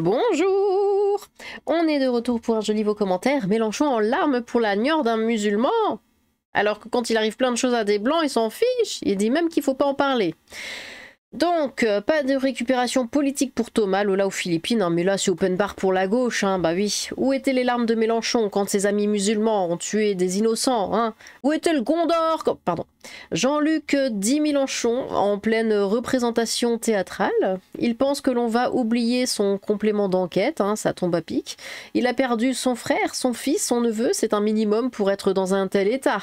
Bonjour! On est de retour pour un joli beau commentaire. Mélenchon en larmes pour la gnore d'un musulman. Alors que quand il arrive plein de choses à des blancs, il s'en fiche. Il dit même qu'il faut pas en parler. Donc, pas de récupération politique pour Thomas, Lola aux Philippines, hein, mais là c'est open bar pour la gauche, hein, bah oui. Où étaient les larmes de Mélenchon quand ses amis musulmans ont tué des innocents, hein? Où était le Gondor quand... Pardon. Jean-Luc dit Mélenchon en pleine représentation théâtrale. Il pense que l'on va oublier son complément d'enquête, hein, ça tombe à pic. Il a perdu son frère, son fils, son neveu, c'est un minimum pour être dans un tel état.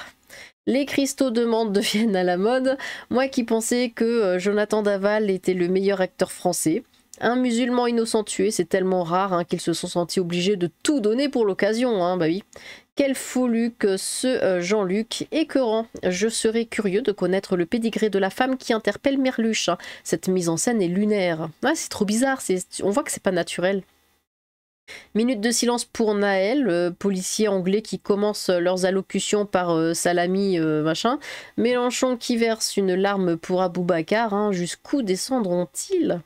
Les cristaux de menthe deviennent à la mode. Moi qui pensais que Jonathan Daval était le meilleur acteur français. Un musulman innocent tué, c'est tellement rare hein, qu'ils se sont sentis obligés de tout donner pour l'occasion. Hein, bah oui. Quel faux que ce Jean-Luc écœurant. Je serais curieux de connaître le pédigré de la femme qui interpelle Merluche. Hein. Cette mise en scène est lunaire. Ah, c'est trop bizarre, on voit que c'est pas naturel. Minute de silence pour Naël, policier anglais qui commence leurs allocutions par salami machin. Mélenchon qui verse une larme pour Aboubacar. Hein. Jusqu'où descendront-ils?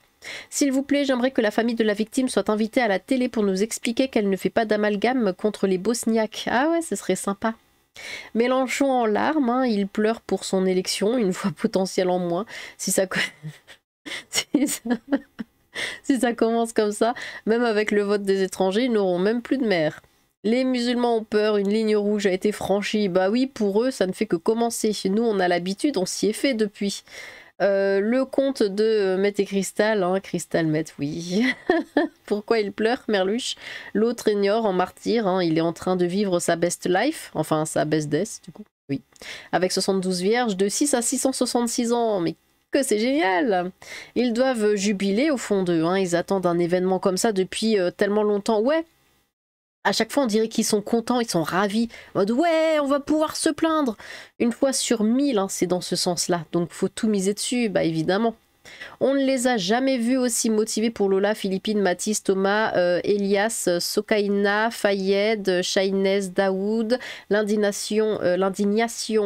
S'il vous plaît, j'aimerais que la famille de la victime soit invitée à la télé pour nous expliquer qu'elle ne fait pas d'amalgame contre les bosniaques. Ah ouais, ce serait sympa. Mélenchon en larmes, hein, il pleure pour son élection, une fois potentielle en moins. Si ça... Si ça commence comme ça, même avec le vote des étrangers, ils n'auront même plus de maire. Les musulmans ont peur, une ligne rouge a été franchie. Bah oui, pour eux, ça ne fait que commencer. Nous, on a l'habitude, on s'y est fait depuis. Le conte de Met et Cristal, hein, Cristal Met, oui. Pourquoi il pleure, Merluche? L'autre ignore en martyr, hein, il est en train de vivre sa best life, enfin sa best death, du coup, oui. Avec 72 vierges de 6 à 666 ans, mais que c'est génial! Ils doivent jubiler au fond d'eux, hein. Ils attendent un événement comme ça depuis tellement longtemps. Ouais, à chaque fois on dirait qu'ils sont contents, ils sont ravis. En mode ouais, on va pouvoir se plaindre. Une fois sur 1000, hein, c'est dans ce sens-là. Donc faut tout miser dessus, bah évidemment. On ne les a jamais vus aussi motivés pour Lola, Philippine, Mathis, Thomas, Elias, Sokaina, Fayed, Shainez, Daoud. L'indignation,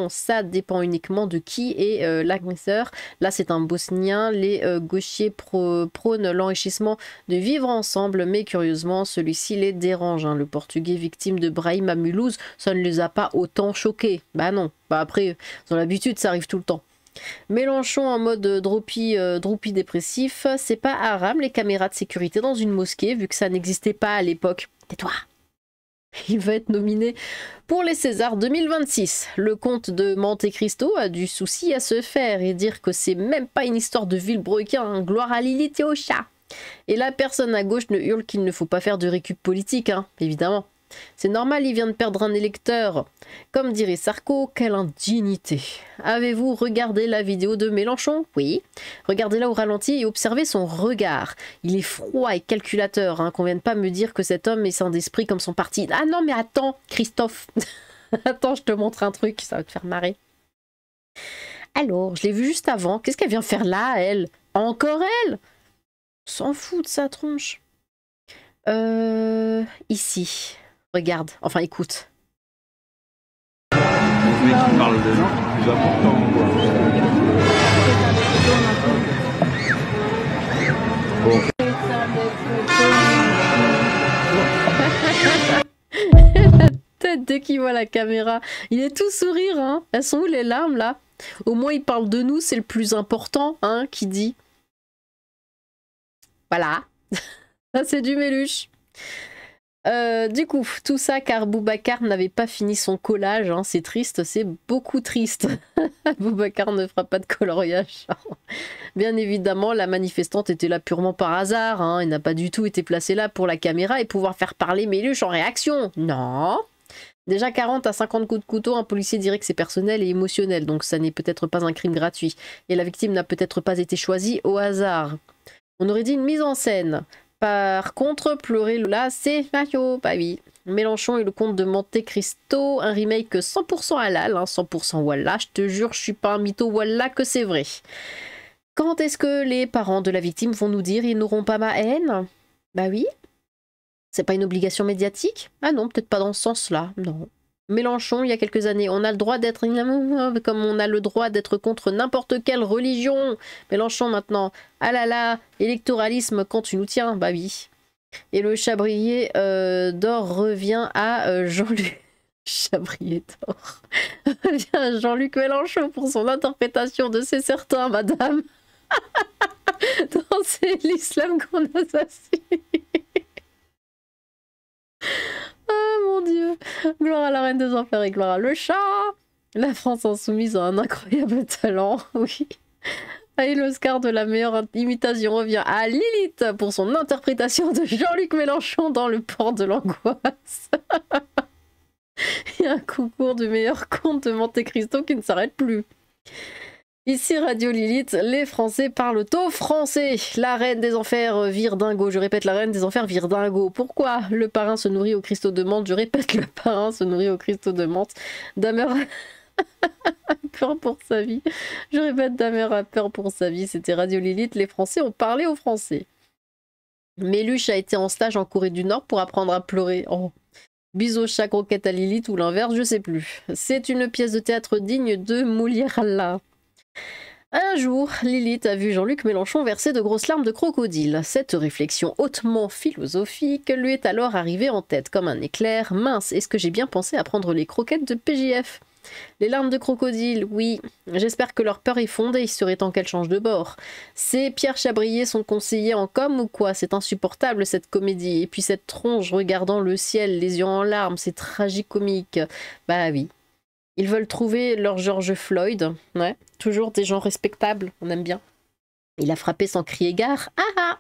ça dépend uniquement de qui est l'agresseur. Là, c'est un Bosnien. Les gauchers prônent l'enrichissement de vivre ensemble, mais curieusement, celui-ci les dérange. Hein. Le Portugais victime de Brahim à Mulhouse, ça ne les a pas autant choqués. Bah non. Bah après, ils ont l'habitude, ça arrive tout le temps. Mélenchon en mode droupie dépressif, c'est pas haram les caméras de sécurité dans une mosquée vu que ça n'existait pas à l'époque. Tais-toi. Il va être nominé pour les Césars 2026. Le comte de Monte Cristo a du souci à se faire et dire que c'est même pas une histoire de vilebrequin, hein. Gloire à Lilith et au chat. Et là, personne à gauche ne hurle qu'il ne faut pas faire de récup politique, hein, évidemment. C'est normal, il vient de perdre un électeur. Comme dirait Sarko, quelle indignité. Avez-vous regardé la vidéo de Mélenchon? Oui. Regardez-la au ralenti et observez son regard. Il est froid et calculateur, hein, qu'on vienne pas me dire que cet homme est sain d'esprit comme son parti. Ah non, mais attends, Christophe. Attends, je te montre un truc, ça va te faire marrer. Alors, je l'ai vue juste avant. Qu'est-ce qu'elle vient faire là, elle? Encore elle? S'en fout de sa tronche. Ici. Regarde, enfin écoute. Mais tu parles de gens plus importants. Bon. La tête de qui voit la caméra. Il est tout sourire, hein. Elles sont où les larmes là? Au moins il parle de nous, c'est le plus important, hein, qui dit. Voilà. Ça c'est du Méluche. Du coup, tout ça car Boubacar n'avait pas fini son collage, hein. C'est triste, c'est beaucoup triste. Boubacar ne fera pas de coloriage. Bien évidemment, la manifestante était là purement par hasard, hein. Elle n'a pas du tout été placée là pour la caméra et pouvoir faire parler Méluche en réaction. Non. Déjà 40 à 50 coups de couteau, un policier dirait que c'est personnel et émotionnel, donc ça n'est peut-être pas un crime gratuit. Et la victime n'a peut-être pas été choisie au hasard. On aurait dit une mise en scène. Par contre, pleurer Lola, c'est Mario. Bah oui. Mélenchon et le comte de Monte Cristo, un remake 100% halal, hein, 100% Wallah. Je te jure, je suis pas un mytho Wallah que c'est vrai. Quand est-ce que les parents de la victime vont nous dire ils n'auront pas ma haine? Bah oui. C'est pas une obligation médiatique? Ah non, peut-être pas dans ce sens-là, non. Mélenchon, il y a quelques années, on a le droit d'être comme on a le droit d'être contre n'importe quelle religion. Mélenchon maintenant, ah là là, électoralisme quand tu nous tiens, bah oui. Et le Chabrier d'or revient à Jean-Luc. Chabrier d'or revient à Jean-Luc Mélenchon pour son interprétation de C'est certain, madame. C'est l'islam qu'on assassine. Ah mon dieu. Gloire à la reine des enfers et gloire à le chat. La France insoumise a un incroyable talent, oui. Et l'Oscar de la meilleure imitation revient à Lilith pour son interprétation de Jean-Luc Mélenchon dans Le port de l'angoisse. Il y a un concours de meilleur conte de Monte Cristo qui ne s'arrête plus. Ici Radio Lilith, les Français parlent au français. La reine des enfers vire dingo. Je répète, la reine des enfers vire dingo. Pourquoi le parrain se nourrit au cristaux de menthe? Je répète, le parrain se nourrit au cristaux de menthe. Damer a peur pour sa vie. Je répète, Damer a peur pour sa vie. C'était Radio Lilith, les Français ont parlé aux Français. Méluche a été en stage en Corée du Nord pour apprendre à pleurer. Oh. Bisous, chat croquette à Lilith ou l'inverse, je sais plus. C'est une pièce de théâtre digne de Moulier-Allah. Un jour, Lilith a vu Jean-Luc Mélenchon verser de grosses larmes de crocodile. Cette réflexion hautement philosophique lui est alors arrivée en tête comme un éclair. Mince, est-ce que j'ai bien pensé à prendre les croquettes de PJF? Les larmes de crocodile, oui. J'espère que leur peur est fondée, il serait temps qu'elle change de bord. C'est Pierre Chabrier, son conseiller en com ou quoi? C'est insupportable cette comédie. Et puis cette tronche regardant le ciel, les yeux en larmes, c'est tragicomique. Bah oui. Ils veulent trouver leur George Floyd. Ouais, toujours des gens respectables, on aime bien. Il a frappé sans crier gare. Ah ah.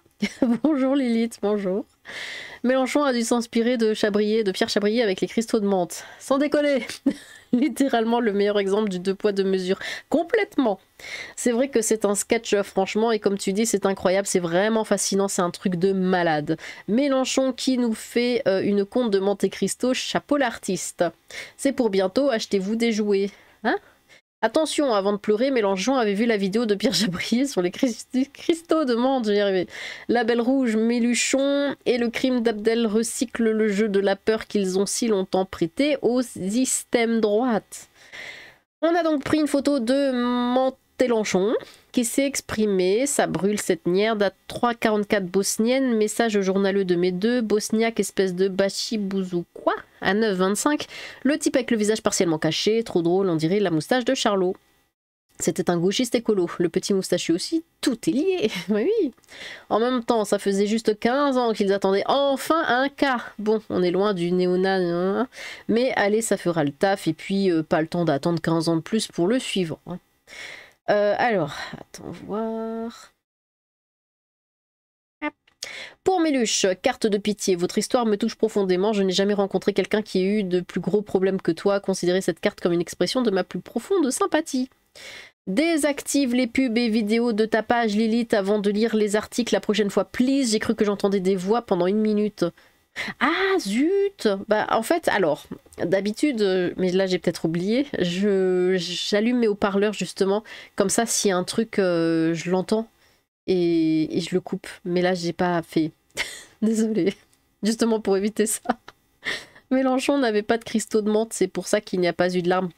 Bonjour Lilith, bonjour. Mélenchon a dû s'inspirer de Chabrier, de Pierre Chabrier avec les cristaux de menthe. Sans déconner. Littéralement le meilleur exemple du deux poids deux mesures. Complètement. C'est vrai que c'est un sketch franchement et comme tu dis c'est incroyable, c'est vraiment fascinant, c'est un truc de malade. Mélenchon qui nous fait une conte de Monte Cristo, chapeau l'artiste. C'est pour bientôt, achetez-vous des jouets. Hein? Attention, avant de pleurer, Mélenchon avait vu la vidéo de Pierre Chabrier sur les cristaux de menthe, j'y arrivais. La Belle Rouge, Méluchon et le crime d'Abdel recyclent le jeu de la peur qu'ils ont si longtemps prêté au système droite. On a donc pris une photo de Mantelanchon qui s'est exprimé. Ça brûle cette merde à 3,44 bosnienne. Message journaleux de mes deux. Bosniaque, espèce de bachi bouzou. Quoi? À 9,25. Le type avec le visage partiellement caché. Trop drôle, on dirait la moustache de Charlot. C'était un gauchiste écolo. Le petit moustachu aussi. Tout est lié. Oui. En même temps, ça faisait juste 15 ans qu'ils attendaient enfin un cas. Bon, on est loin du néonat. Mais allez, ça fera le taf. Et puis, pas le temps d'attendre 15 ans de plus pour le suivant. Alors, attends voir. Pour Méluche, carte de pitié, votre histoire me touche profondément. Je n'ai jamais rencontré quelqu'un qui ait eu de plus gros problèmes que toi. Considérez cette carte comme une expression de ma plus profonde sympathie. Désactive les pubs et vidéos de ta page Lilith avant de lire les articles la prochaine fois, please. J'ai cru que j'entendais des voix pendant 1 minute. Ah zut! Bah en fait, alors, d'habitude, mais là j'ai peut-être oublié, j'allume mes haut-parleurs justement, comme ça s'il y a un truc, je l'entends et je le coupe. Mais là j'ai pas fait. Désolée. Justement pour éviter ça. Mélenchon n'avait pas de cristaux de menthe, c'est pour ça qu'il n'y a pas eu de larmes.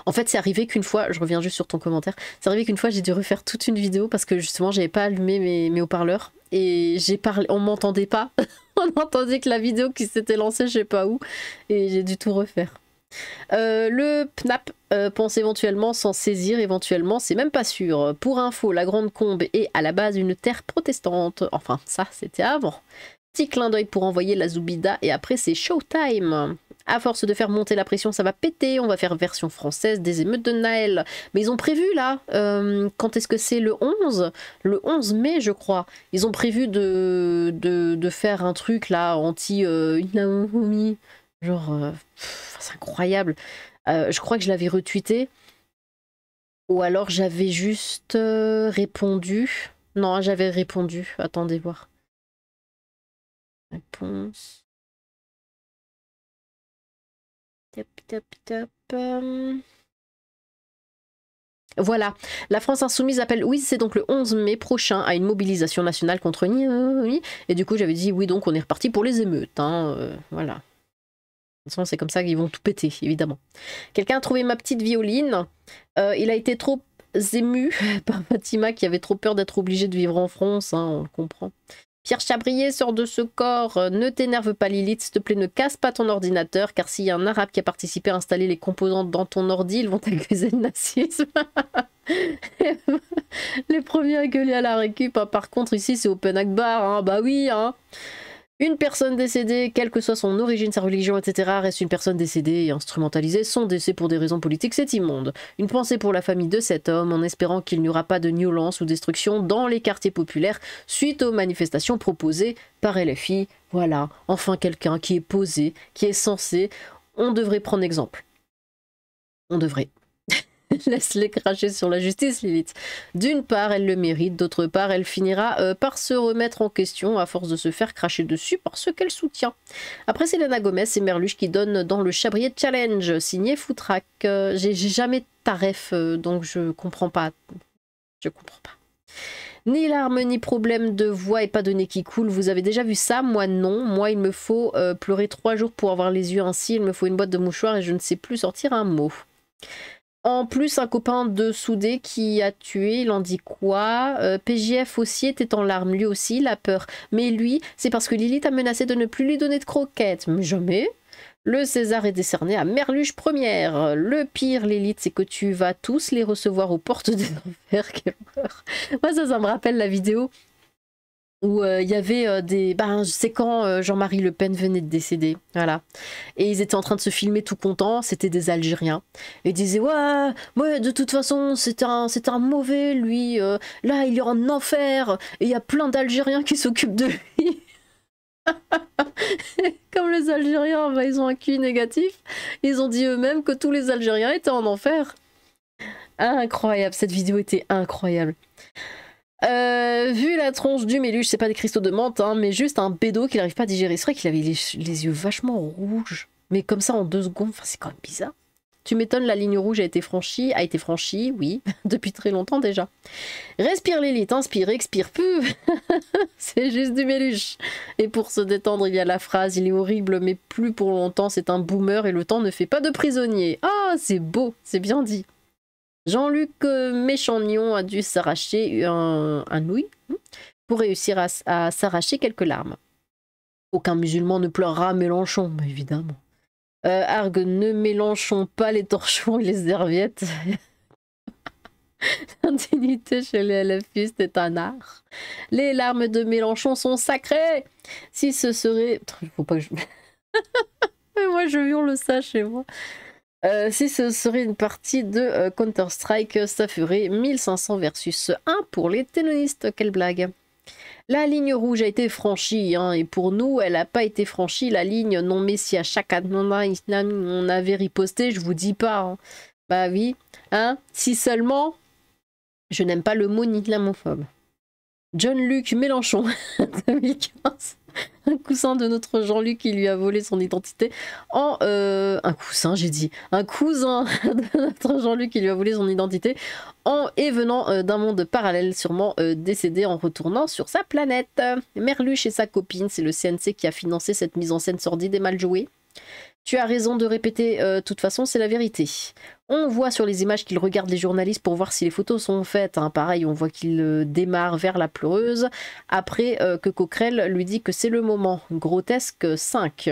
En fait, c'est arrivé qu'une fois, je reviens juste sur ton commentaire, c'est arrivé qu'une fois j'ai dû refaire toute une vidéo parce que justement j'avais pas allumé mes haut-parleurs et j'ai parlé, on m'entendait pas, on entendait que la vidéo qui s'était lancée je sais pas où et j'ai dû tout refaire. Le PNAP pense éventuellement s'en saisir, éventuellement, c'est même pas sûr. Pour info, la Grande Combe est à la base une terre protestante, enfin ça c'était avant. Petit clin d'œil pour envoyer la Zoubida et après c'est showtime. À force de faire monter la pression, ça va péter. On va faire version française des émeutes de Naël. Mais ils ont prévu là, quand est-ce que c'est le 11? Le 11 mai, je crois. Ils ont prévu de faire un truc là, anti-Inaomi. Genre, c'est incroyable. Je crois que je l'avais retweeté. Ou alors j'avais juste répondu. Non, j'avais répondu. Attendez voir. Réponse. Voilà, la France Insoumise appelle, oui c'est donc le 11 mai prochain à une mobilisation nationale contre Niami. Et du coup j'avais dit oui donc on est reparti pour les émeutes, hein, voilà. De toute façon c'est comme ça qu'ils vont tout péter, évidemment. Quelqu'un a trouvé ma petite violine, il a été trop ému par Fatima qui avait trop peur d'être obligée de vivre en France, hein, on le comprend. Pierre Chabrier sort de ce corps. Ne t'énerve pas Lilith, s'il te plaît, ne casse pas ton ordinateur, car s'il y a un arabe qui a participé à installer les composantes dans ton ordi, ils vont t'accuser de nazisme. Les premiers à gueuler à la récup, hein. Par contre ici c'est Open Akbar, hein. Bah oui, hein. Une personne décédée, quelle que soit son origine, sa religion, etc., reste une personne décédée et instrumentalisée. Son décès pour des raisons politiques, c'est immonde. Une pensée pour la famille de cet homme, en espérant qu'il n'y aura pas de violence ou destruction dans les quartiers populaires suite aux manifestations proposées par LFI. Voilà, enfin quelqu'un qui est posé, qui est sensé. On devrait prendre exemple. On devrait. Laisse-les cracher sur la justice, Lilith. D'une part, elle le mérite, d'autre part, elle finira par se remettre en question à force de se faire cracher dessus par ceux qu'elle soutient. Après, c'est Selena Gomez et Merluche qui donnent dans le Chabrier Challenge, signé Footrack. J'ai jamais ta ref, donc je comprends pas. Je comprends pas. Ni larmes, ni problème de voix et pas de nez qui coule. Vous avez déjà vu ça? Moi, non. Moi, il me faut pleurer 3 jours pour avoir les yeux ainsi. Il me faut une boîte de mouchoirs et je ne sais plus sortir un mot. En plus, un copain de Soudé qui a tué, il en dit quoi? PJF aussi était en larmes, lui aussi, il a peur. Mais lui, c'est parce que Lilith a menacé de ne plus lui donner de croquettes. Mais jamais. Le César est décerné à Merluche première. Le pire, Lilith, c'est que tu vas tous les recevoir aux portes des enfers. Quelle horreur. Moi, ça me rappelle la vidéo où il y avait des... Ben, c'est quand Jean-Marie Le Pen venait de décéder, voilà. Et ils étaient en train de se filmer tout contents, c'était des Algériens. Et ils disaient, ouais, de toute façon, c'est un mauvais, lui. Là, il est en enfer, et il y a plein d'Algériens qui s'occupent de lui. Comme les Algériens, ben, ils ont un QI négatif, ils ont dit eux-mêmes que tous les Algériens étaient en enfer. Incroyable, cette vidéo était incroyable. Vu la tronche du Méluche, c'est pas des cristaux de menthe, hein, mais juste un bédo qu'il n'arrive pas à digérer. C'est vrai qu'il avait les yeux vachement rouges, mais comme ça en 2 secondes, enfin, c'est quand même bizarre. Tu m'étonnes, la ligne rouge a été franchie, oui, depuis très longtemps déjà. Respire Lilith, inspire, expire, peu. C'est juste du Méluche. Et pour se détendre, il y a la phrase, il est horrible, mais plus pour longtemps, c'est un boomer et le temps ne fait pas de prisonnier. Ah, c'est beau, c'est bien dit. Jean-Luc Méchagnon a dû s'arracher un nouille pour réussir à s'arracher quelques larmes. Aucun musulman ne pleurera Mélenchon, évidemment. Argue, ne mélangeons pas les torchons et les serviettes. L'indignité chez les LFistes est un art. Les larmes de Mélenchon sont sacrées. Si ce serait... Il faut pas que je... Moi, je hurle ça chez moi. Si ce serait une partie de Counter-Strike, ça ferait 1500 versus 1 pour les ténonistes. Quelle blague. La ligne rouge a été franchie, hein, et pour nous, elle n'a pas été franchie. La ligne non, mais si à chaque on avait riposté, je vous dis pas. Hein. Bah oui, hein, si seulement, je n'aime pas le mot islamophobe. John-Luc Mélenchon, 2015. Un coussin de notre Jean-Luc qui lui a volé son identité en... un coussin, j'ai dit. Un cousin de notre Jean-Luc qui lui a volé son identité et venant d'un monde parallèle, sûrement décédé en retournant sur sa planète. Merluche et sa copine, c'est le CNC qui a financé cette mise en scène sordide et mal jouée. Tu as raison de répéter, de toute façon, c'est la vérité. On voit sur les images qu'il regarde les journalistes pour voir si les photos sont faites. Hein. Pareil, on voit qu'il démarre vers la pleureuse. Après que Coquerel lui dit que c'est le moment. Grotesque 5.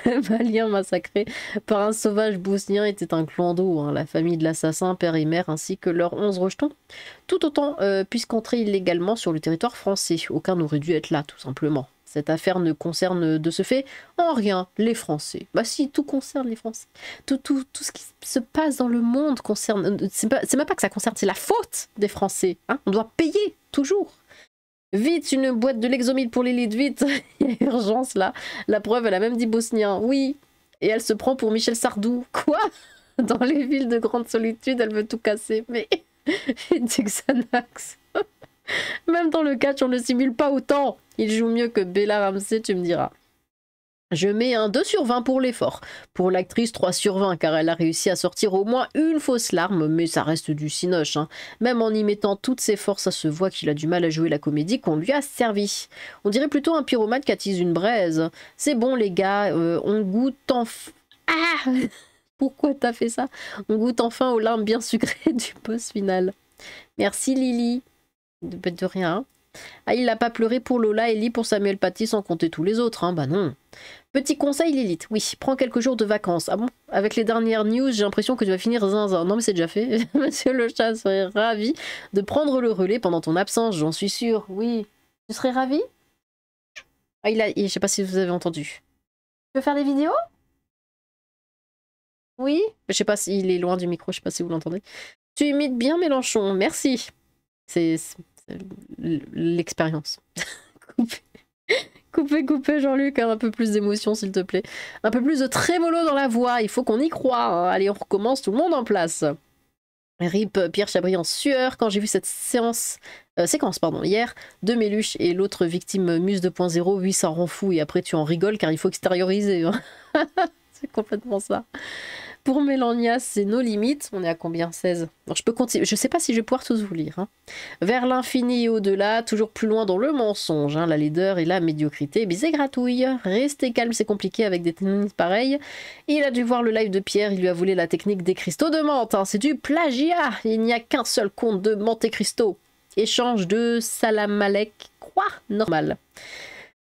Le Malien massacré par un sauvage bosnien était un clando. Hein. La famille de l'assassin, père et mère, ainsi que leurs 11 rejetons. Tout autant puisqu'entrer illégalement sur le territoire français. Aucun n'aurait dû être là, tout simplement. Cette affaire ne concerne de ce fait en rien les Français. Bah si, tout concerne les Français. Tout ce qui se passe dans le monde concerne... C'est même pas que ça concerne, c'est la faute des Français. Hein. On doit payer, toujours. Vite, une boîte de Lexomil pour l'élite, vite. Il y a urgence là. La preuve, elle a même dit bosnien. Oui. Et elle se prend pour Michel Sardou. Quoi? Dans les villes de grande solitude, elle veut tout casser. Mais... Xanax. Même dans le catch, on ne simule pas autant. Il joue mieux que Bella Ramsey, tu me diras. Je mets un 2 sur 20 pour l'effort. Pour l'actrice, 3 sur 20, car elle a réussi à sortir au moins une fausse larme, mais ça reste du cinoche. Hein. Même en y mettant toutes ses forces, ça se voit qu'il a du mal à jouer la comédie qu'on lui a servi. On dirait plutôt un pyromane qui attise une braise. C'est bon les gars, on goûte enfin... Ah pourquoi t'as fait ça? On goûte enfin aux larmes bien sucrées du boss final. Merci Lily. De rien. Ah, il n'a pas pleuré pour Lola, Ellie, pour Samuel Paty, sans compter tous les autres, hein. Bah non. Petit conseil, Lilith. Oui, prends quelques jours de vacances. Ah bon? Avec les dernières news, j'ai l'impression que tu vas finir zinzin. Non, mais c'est déjà fait. Monsieur le chat serait ravi de prendre le relais pendant ton absence, j'en suis sûre. Oui. Tu serais ravi? Ah, je sais pas si vous avez entendu. Tu veux faire des vidéos? Oui? Je sais pas s'il est loin du micro, je sais pas si vous l'entendez. Tu imites bien Mélenchon, merci. C'est l'expérience. Coupez, Jean-Luc, un peu plus d'émotion, s'il te plaît. Un peu plus de trémolo dans la voix, il faut qu'on y croie. Hein. Allez, on recommence, tout le monde en place. RIP Pierre Chabry en sueur quand j'ai vu cette séquence hier de Méluche et l'autre victime Muse 2.0. Oui, ça rend fou et après tu en rigoles car il faut extérioriser. Hein. C'est complètement ça. Pour Mélania, c'est nos limites. On est à combien? 16. Alors, je peux continuer. Je sais pas si je vais pouvoir tous vous lire. Hein. Vers l'infini et au-delà, toujours plus loin dans le mensonge. Hein, la laideur et la médiocrité. Bisez gratouille. Restez calme, c'est compliqué avec des techniques pareilles. Il a dû voir le live de Pierre. Il lui a volé la technique des cristaux de menthe. Hein. C'est du plagiat. Il n'y a qu'un seul compte de Monte Cristo. Échange de Salam Alek. Quoi? Normal.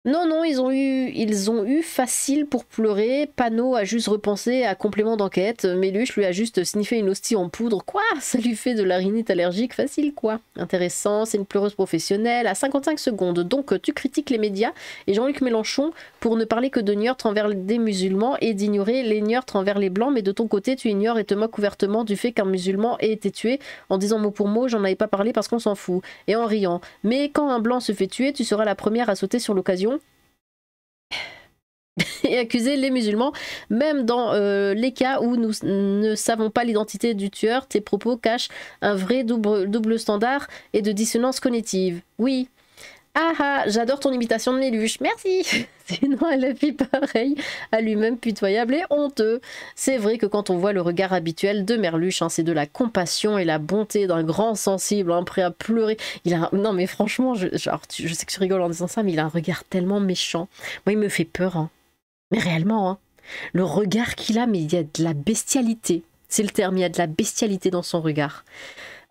Non, ils ont eu facile pour pleurer. Pano a juste repensé à complément d'enquête. Méluche lui a juste sniffé une hostie en poudre. Quoi? Ça lui fait de la rhinite allergique facile, quoi. Intéressant, c'est une pleureuse professionnelle à 55 secondes. Donc tu critiques les médias et Jean-Luc Mélenchon pour ne parler que de gnurtres envers des musulmans et d'ignorer les gnurtres envers les blancs. Mais de ton côté, tu ignores et te moques ouvertement du fait qu'un musulman ait été tué en disant mot pour mot, j'en avais pas parlé parce qu'on s'en fout. Et en riant. Mais quand un blanc se fait tuer, tu seras la première à sauter sur l'occasion et accuser les musulmans, même dans les cas où nous ne savons pas l'identité du tueur. Tes propos cachent un vrai double standard et de dissonance cognitive. Oui. Ah, j'adore ton imitation de Méluche, merci. Sinon elle a fait pareil à lui-même, pitoyable et honteux. C'est vrai que quand on voit le regard habituel de Merluche, hein, c'est de la compassion et la bonté d'un grand sensible, hein, prêt à pleurer. Non mais franchement, je sais que tu rigoles en disant ça, mais il a un regard tellement méchant. Moi il me fait peur, hein. Mais réellement, hein, le regard qu'il a, mais il y a de la bestialité. C'est le terme, il y a de la bestialité dans son regard.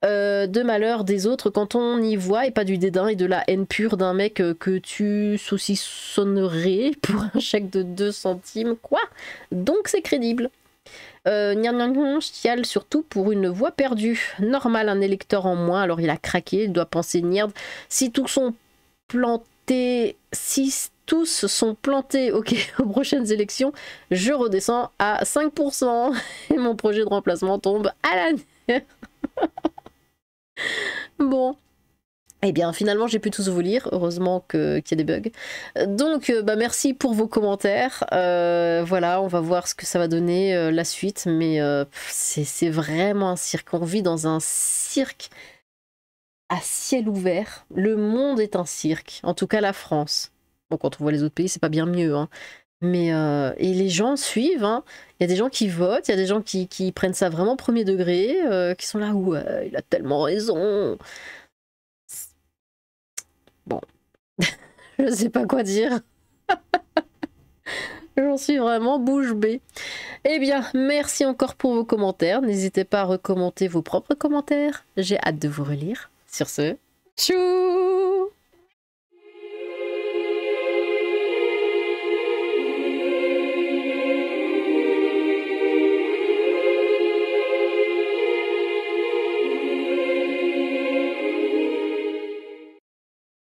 De malheur des autres quand on y voit, et pas du dédain et de la haine pure d'un mec que tu saucissonnerais pour un chèque de 2 centimes. Quoi? Donc c'est crédible. Chiale surtout pour une voix perdue. Normal, un électeur en moins, alors il a craqué, il doit penser nierde. Si tous sont plantés, ok, aux prochaines élections, je redescends à 5% et mon projet de remplacement tombe à la nerf. Bon. Eh bien, finalement, j'ai pu tous vous lire. Heureusement qu'il y a des bugs. Donc, merci pour vos commentaires. Voilà, on va voir ce que ça va donner la suite. Mais c'est vraiment un cirque. On vit dans un cirque à ciel ouvert. Le monde est un cirque. En tout cas, la France. Bon, quand on voit les autres pays, c'est pas bien mieux. Hein. Mais et les gens suivent. Hein. Il y a des gens qui votent. Il y a des gens qui prennent ça vraiment premier degré. Qui sont là, ouais, il a tellement raison. Bon, je sais pas quoi dire. J'en suis vraiment bouche bée. Eh bien, merci encore pour vos commentaires. N'hésitez pas à recommander vos propres commentaires. J'ai hâte de vous relire. Sur ce, tchou!